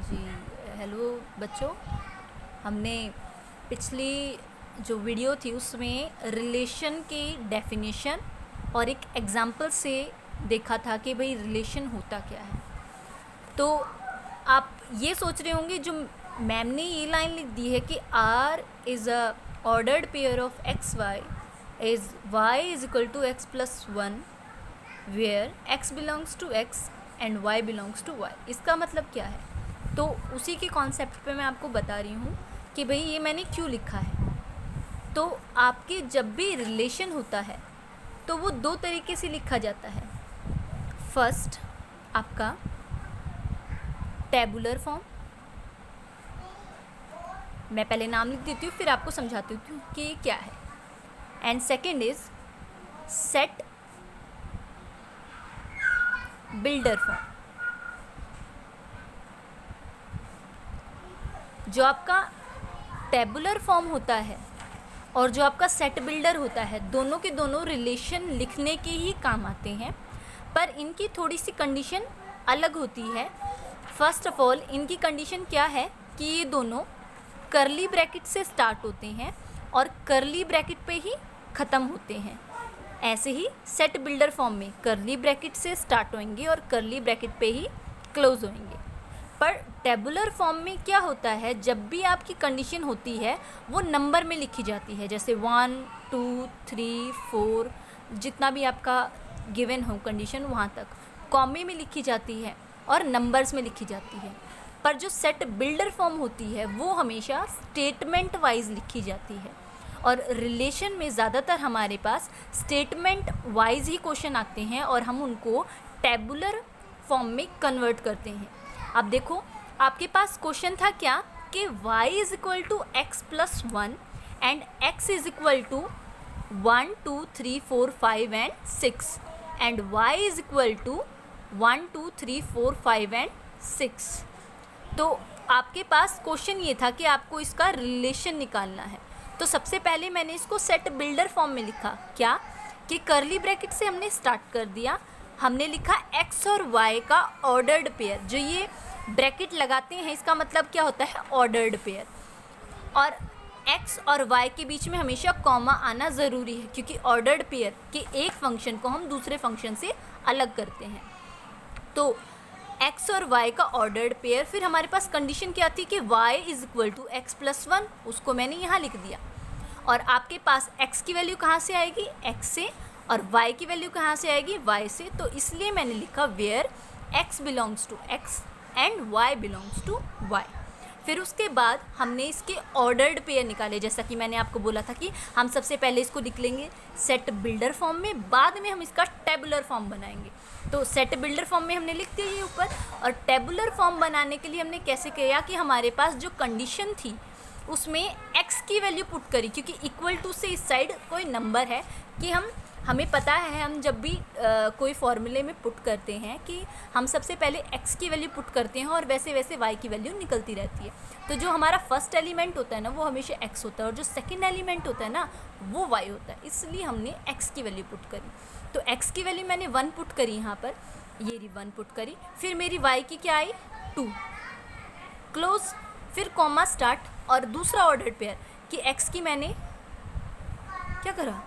जी। Hello बच्चों। हमने पिछली जो वीडियो थी उसमें रिलेशन की डेफिनेशन और एक एग्जांपल से देखा था कि भाई रिलेशन होता क्या है। तो आप ये सोच रहे होंगे जो मैम ने ये लाइन लिख दी है कि R is a ordered pair of X Y is Y is equal to X plus one where X belongs to X and Y belongs to Y. इसका मतलब क्या है? तो उसी के कॉन्सेप्ट पे मैं आपको बता रही हूँ कि भाई ये मैंने क्यों लिखा है। तो आपके जब भी रिलेशन होता है तो वो दो तरीके से लिखा जाता है। फर्स्ट आपका टेबुलर फॉर्म, मैं पहले नाम लिख देती हूँ फिर आपको समझाती हूँ कि ये क्या है। And second is set builder form. जो आपका टेबुलर फॉर्म होता है और जो आपका सेट बिल्डर होता है, दोनों के दोनों रिलेशन लिखने के ही काम आते हैं, पर इनकी थोड़ी सी कंडीशन अलग होती है। फर्स्ट ऑफ ऑल इनकी कंडीशन क्या है कि ये दोनों करली ब्रैकेट से स्टार्ट होते हैं और करली ब्रैकेट पे ही ख़त्म होते हैं। ऐसे ही सेट बिल्डर फॉर्म में करली ब्रैकेट से स्टार्ट होंगे और करली ब्रैकेट पे ही क्लोज होंगे। पर टेबुलर फॉर्म में क्या होता है, जब भी आपकी कंडीशन होती है वो नंबर में लिखी जाती है, जैसे 1 2 3 4 जितना भी आपका गिवन हो कंडीशन वहाँ तक कॉमे में लिखी जाती है और नंबर्स में लिखी जाती है। पर जो सेट बिल्डर फॉर्म होती है वो हमेशा स्टेटमेंट वाइज लिखी जाती है और रिलेशन में ज़्यादातर हमारे पास स्टेटमेंट वाइज ही क्वेश्चन आते हैं और हम उनको टेबुलर फॉर्म में कन्वर्ट करते हैं। अब देखो आपके पास क्वेश्चन था क्या कि y is equal to X plus one and x is equal to 1 2 3 4 5 and 6 and y is equal to 1 2 3 4 5 and 6। तो आपके पास क्वेश्चन ये था कि आपको इसका रिलेशन निकालना है। तो सबसे पहले मैंने इसको सेट बिल्डर फॉर्म में लिखा क्या कि करली ब्रैकेट से हमने स्टार्ट कर दिया, हमने लिखा x और y का ऑर्डर्ड पेयर। जो ये ब्रैकेट लगाते हैं इसका मतलब क्या होता है, ऑर्डर्ड पेयर। और x और y के बीच में हमेशा कॉमा आना ज़रूरी है क्योंकि ऑर्डर्ड पेयर के एक फंक्शन को हम दूसरे फंक्शन से अलग करते हैं। तो x और y का ऑर्डर्ड पेयर, फिर हमारे पास कंडीशन क्या थी कि y is equal to X plus one, उसको मैंने यहाँ लिख दिया। और आपके पास x की वैल्यू कहाँ से आएगी, x से, और y की वैल्यू कहाँ से आएगी, y से। तो इसलिए मैंने लिखा where x belongs to x and y belongs to y। फिर उसके बाद हमने इसके ऑर्डर्ड पेयर निकाले, जैसा कि मैंने आपको बोला था कि हम सबसे पहले इसको लिख लेंगे सेट बिल्डर फॉर्म में, बाद में हम इसका टेबुलर फॉर्म बनाएंगे। तो सेट बिल्डर फॉर्म में हमने लिख दिया ये ऊपर, और टेबुलर फॉर्म बनाने के लिए हमने कैसे किया कि हमारे पास जो कंडीशन थी उसमें x की वैल्यू पुट करी, क्योंकि इक्वल टू से इस साइड कोई नंबर है कि हमें पता है हम जब भी कोई फॉर्मूले में पुट करते हैं कि हम सबसे पहले x की वैल्यू पुट करते हैं और वैसे वैसे y की वैल्यू निकलती रहती है। तो जो हमारा फर्स्ट एलिमेंट होता है ना वो हमेशा x होता है और जो सेकंड एलिमेंट होता है ना वो y होता है, इसलिए हमने x की वैल्यू पुट करी। तो x की वैल्यू मैंने 1 पुट करी यहाँ पर, ये 1 पुट करी। फिर मेरी y की क्या आई 2, क्लोज, फिर कॉमा स्टार्ट और दूसरा ऑर्डर पेयर कि x की मैंने क्या करा